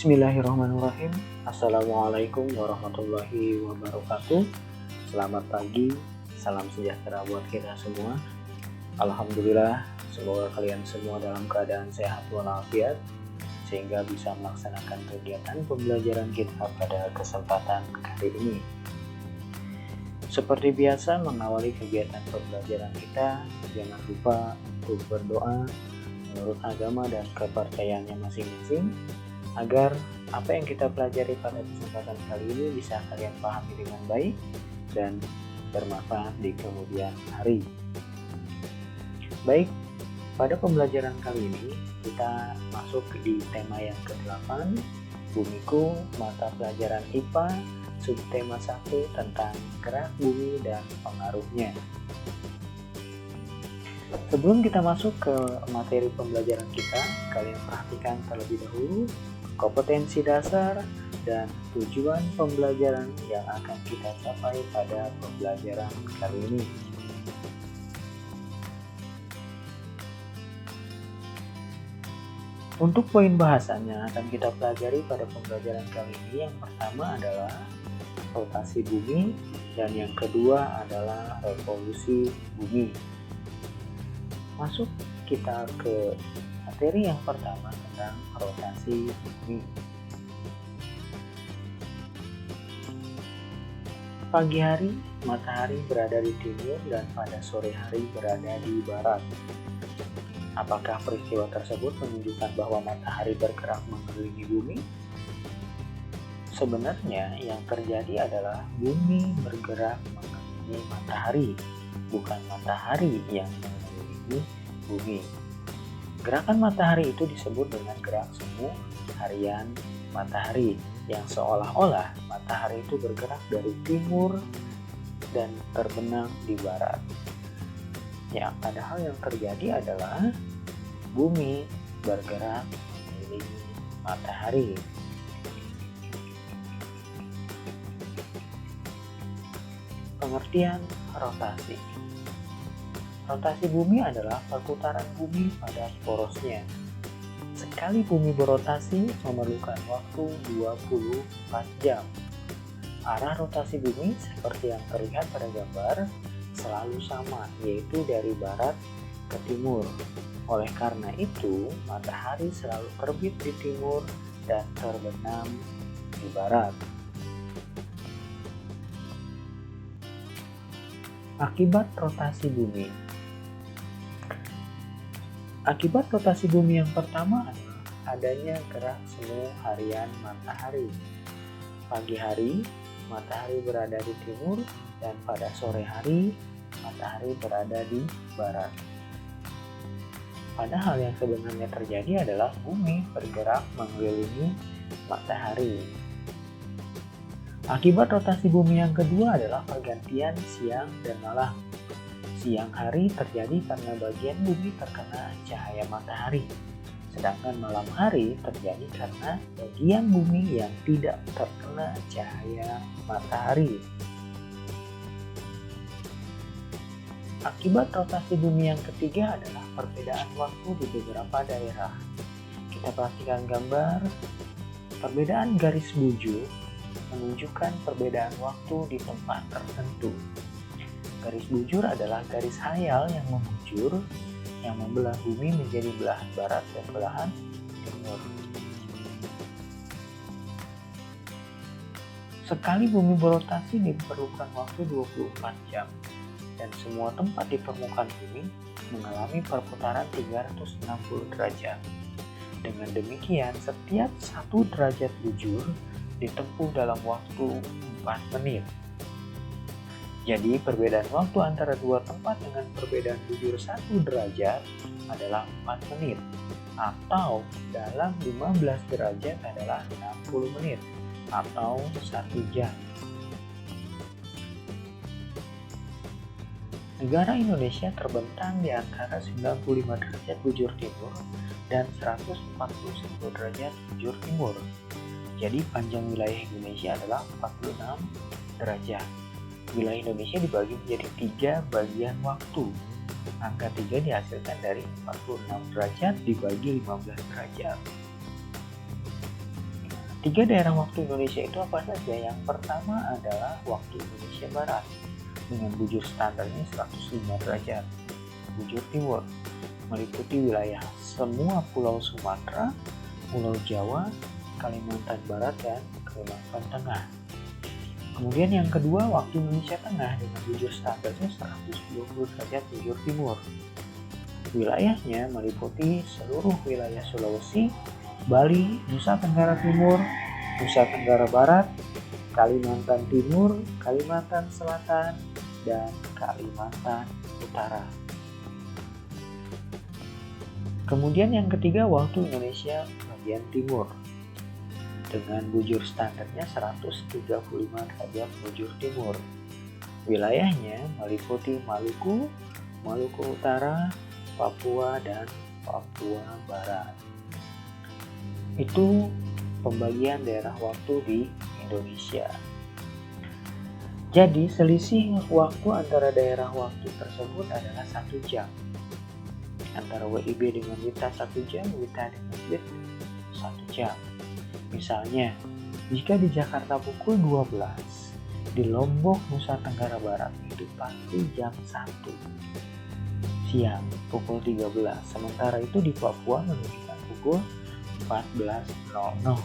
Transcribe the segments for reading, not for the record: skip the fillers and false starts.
Bismillahirrahmanirrahim. Assalamualaikum warahmatullahi wabarakatuh. Selamat pagi, salam sejahtera buat kita semua. Alhamdulillah, semoga kalian semua dalam keadaan sehat walafiat sehingga bisa melaksanakan kegiatan pembelajaran kita pada kesempatan kali ini. Seperti biasa, mengawali kegiatan pembelajaran kita, jangan lupa untuk berdoa menurut agama dan kepercayaannya masing-masing, agar apa yang kita pelajari pada kesempatan kali ini bisa kalian pahami dengan baik dan bermanfaat di kemudian hari. Baik, pada pembelajaran kali ini kita masuk di tema yang ke-8, Bumiku, mata pelajaran IPA, subtema 1 tentang gerak bumi dan pengaruhnya. Sebelum kita masuk ke materi pembelajaran kita, kalian perhatikan terlebih dahulu kompetensi dasar dan tujuan pembelajaran yang akan kita capai pada pembelajaran kali ini. Untuk poin bahasan yang akan kita pelajari pada pembelajaran kali ini, yang pertama adalah rotasi bumi dan yang kedua adalah revolusi bumi. Masuk kita ke materi yang pertama tentang rotasi bumi. Pagi hari, matahari berada di timur dan pada sore hari berada di barat. Apakah peristiwa tersebut menunjukkan bahwa matahari bergerak mengelilingi bumi? Sebenarnya yang terjadi adalah bumi bergerak mengelilingi matahari, bukan matahari yang mengelilingi bumi. Gerakan matahari itu disebut dengan gerak semu harian matahari, yang seolah-olah matahari itu bergerak dari timur dan terbenam di barat. Ya, padahal yang terjadi adalah bumi bergerak mengelilingi matahari. Pengertian rotasi. Rotasi bumi adalah perputaran bumi pada porosnya. Sekali bumi berotasi memerlukan waktu 24 jam. Arah rotasi bumi seperti yang terlihat pada gambar selalu sama, yaitu dari barat ke timur. Oleh karena itu, matahari selalu terbit di timur dan terbenam di barat. Akibat rotasi bumi. Akibat rotasi bumi yang pertama adalah adanya gerak semu harian matahari. Pagi hari, matahari berada di timur dan pada sore hari, matahari berada di barat. Padahal yang sebenarnya terjadi adalah bumi bergerak mengelilingi matahari. Akibat rotasi bumi yang kedua adalah pergantian siang dan malam. Siang hari terjadi karena bagian bumi terkena cahaya matahari, sedangkan malam hari terjadi karena bagian bumi yang tidak terkena cahaya matahari. Akibat rotasi bumi yang ketiga adalah perbedaan waktu di beberapa daerah. Kita perhatikan gambar. Perbedaan garis bujur menunjukkan perbedaan waktu di tempat tertentu. Garis bujur adalah garis hayal yang membujur, yang membelah bumi menjadi belahan barat dan belahan timur. Sekali bumi berotasi diperlukan waktu 24 jam, dan semua tempat di permukaan bumi mengalami perputaran 360 derajat. Dengan demikian, setiap 1 derajat bujur ditempuh dalam waktu 4 menit. Jadi, perbedaan waktu antara dua tempat dengan perbedaan bujur 1 derajat adalah 4 menit, atau dalam 15 derajat adalah 60 menit, atau 1 jam. Negara Indonesia terbentang di antara 95 derajat bujur timur dan 141 derajat bujur timur. Jadi panjang wilayah Indonesia adalah 46 derajat. Wilayah Indonesia dibagi menjadi 3 bagian waktu. Angka 3 dihasilkan dari 46 derajat dibagi 15 derajat. Tiga daerah waktu Indonesia itu apa saja? Yang pertama adalah waktu Indonesia Barat dengan bujur standarnya 105 derajat. Bujur Timur meliputi wilayah semua Pulau Sumatera, Pulau Jawa, Kalimantan Barat, dan Kalimantan Tengah. Kemudian yang kedua waktu Indonesia Tengah dengan bujur standarnya 120 derajat bujur Timur. Wilayahnya meliputi seluruh wilayah Sulawesi, Bali, Nusa Tenggara Timur, Nusa Tenggara Barat, Kalimantan Timur, Kalimantan Selatan, dan Kalimantan Utara. Kemudian yang ketiga waktu Indonesia bagian timur dengan bujur standarnya 135 derajat bujur timur. Wilayahnya meliputi Maluku, Maluku Utara, Papua, dan Papua Barat. Itu pembagian daerah waktu di Indonesia. Jadi selisih waktu antara daerah waktu tersebut adalah 1 jam. Antara WIB dengan WITA 1 jam, WITA dengan WIB 1 jam. Misalnya, jika di Jakarta pukul 12, di Lombok, Nusa Tenggara Barat itu pasti jam 1 siang, pukul 13. Sementara itu di Papua menunjukkan pukul 14.00.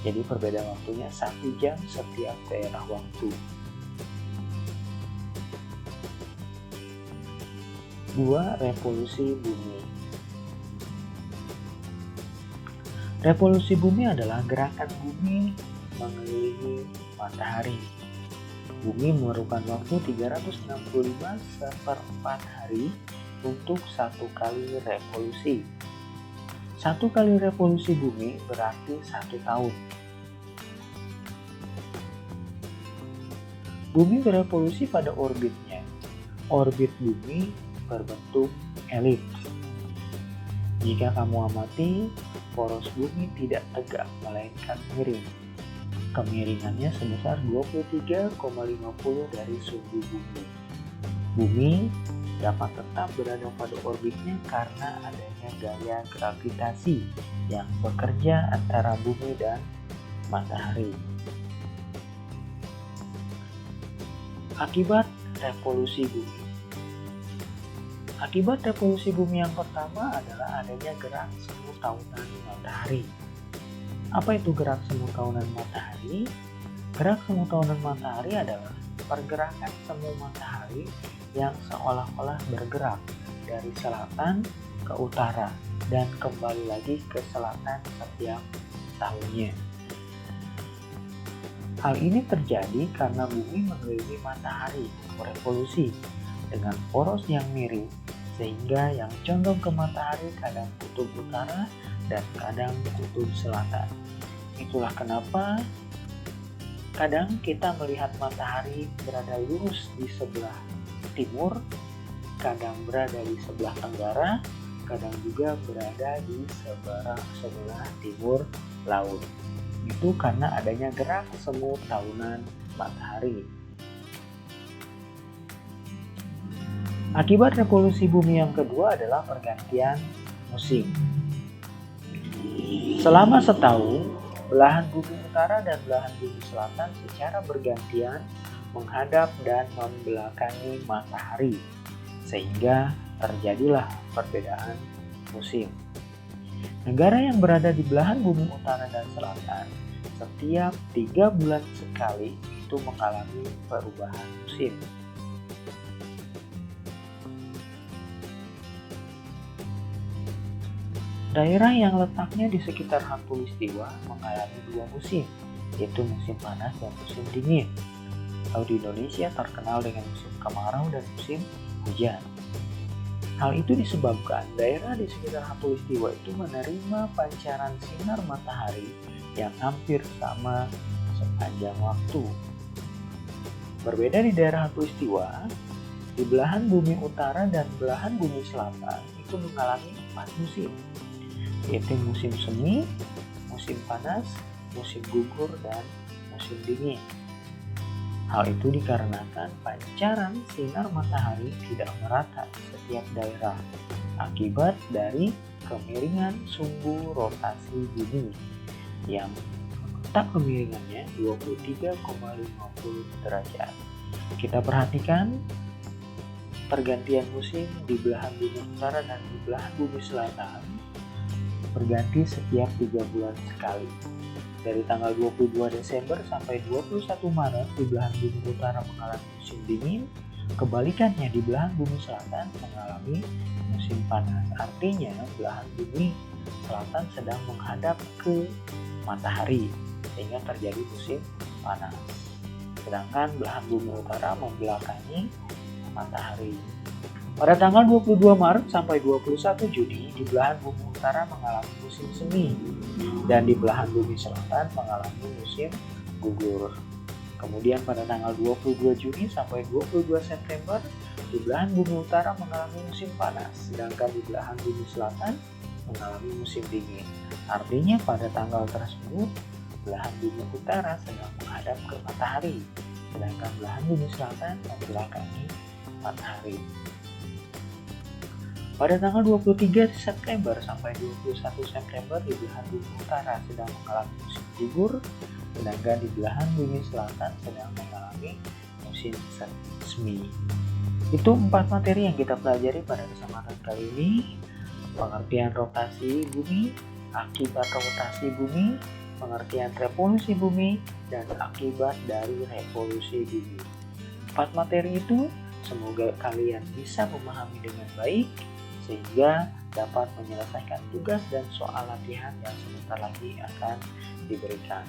Jadi perbedaan waktunya 1 jam setiap daerah waktu. 2. Revolusi bumi. Revolusi bumi adalah gerakan bumi mengelilingi matahari. Bumi memerlukan waktu 365 hari untuk 1 kali revolusi. 1 kali revolusi bumi berarti 1 tahun. Bumi berevolusi pada orbitnya. Orbit bumi berbentuk elips. Jika kamu amati, poros bumi tidak tegak melainkan miring. Kemiringannya sebesar 23,50 dari sumbu bumi. Bumi dapat tetap berada pada orbitnya karena adanya gaya gravitasi yang bekerja antara bumi dan matahari. Akibat revolusi bumi. Akibat revolusi bumi yang pertama adalah adanya gerak semu tahunan matahari. Apa itu gerak semu tahunan matahari? Gerak semu tahunan matahari adalah pergerakan semu matahari yang seolah-olah bergerak dari selatan ke utara dan kembali lagi ke selatan setiap tahunnya. Hal ini terjadi karena bumi mengelilingi matahari revolusi dengan poros yang miring, sehingga yang condong ke matahari kadang kutub utara dan kadang kutub selatan. Itulah kenapa kadang kita melihat matahari berada lurus di sebelah timur, kadang berada di sebelah tenggara, kadang juga berada di sebelah timur laut. Itu karena adanya gerak semu tahunan matahari. Akibat revolusi bumi yang kedua adalah pergantian musim. Selama setahun, belahan bumi utara dan belahan bumi selatan secara bergantian menghadap dan membelakangi matahari, sehingga terjadilah perbedaan musim. Negara yang berada di belahan bumi utara dan selatan setiap 3 bulan sekali itu mengalami perubahan musim. Daerah yang letaknya di sekitar khatulistiwa mengalami 2 musim, yaitu musim panas dan musim dingin. Kalau di Indonesia terkenal dengan musim kemarau dan musim hujan. Hal itu disebabkan daerah di sekitar khatulistiwa itu menerima pancaran sinar matahari yang hampir sama sepanjang waktu. Berbeda di daerah khatulistiwa, di belahan bumi utara dan belahan bumi selatan itu mengalami 4 musim, yaitu musim semi, musim panas, musim gugur, dan musim dingin. Hal itu dikarenakan pancaran sinar matahari tidak merata di setiap daerah akibat dari kemiringan sumbu rotasi bumi yang letak kemiringannya 23,50 derajat. Kita perhatikan pergantian musim di belahan bumi utara dan di belahan bumi selatan berganti setiap 3 bulan sekali. Dari tanggal 22 Desember sampai 21 Maret di belahan bumi utara mengalami musim dingin, kebalikannya di belahan bumi selatan mengalami musim panas. Artinya belahan bumi selatan sedang menghadap ke matahari sehingga terjadi musim panas. Sedangkan belahan bumi utara membelakangi matahari. Pada tanggal 22 Maret sampai 21 Juni di belahan bumi utara mengalami musim semi dan di belahan bumi selatan mengalami musim gugur. Kemudian pada tanggal 22 Juni sampai 22 September di belahan bumi utara mengalami musim panas, sedangkan di belahan bumi selatan mengalami musim dingin. Artinya pada tanggal tersebut belahan bumi utara sedang menghadap ke matahari, sedangkan belahan bumi selatan membelakangi matahari. Pada tanggal 23 September sampai 21 September di belahan bumi utara sedang mengalami musim gugur, sedangkan di belahan bumi selatan sedang mengalami musim semi. Itu 4 materi yang kita pelajari pada kesempatan kali ini. Pengertian rotasi bumi, akibat rotasi bumi, pengertian revolusi bumi, dan akibat dari revolusi bumi. 4 materi itu semoga kalian bisa memahami dengan baik sehingga dapat menyelesaikan tugas dan soal latihan yang sebentar lagi akan diberikan.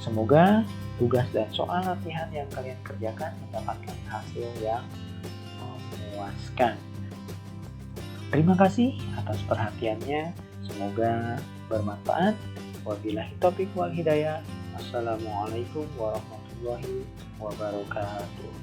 Semoga tugas dan soal latihan yang kalian kerjakan mendapatkan hasil yang memuaskan. Terima kasih atas perhatiannya, semoga bermanfaat. Wabillahi taufiq wal hidayah. Assalamualaikum warahmatullahi wabarakatuh.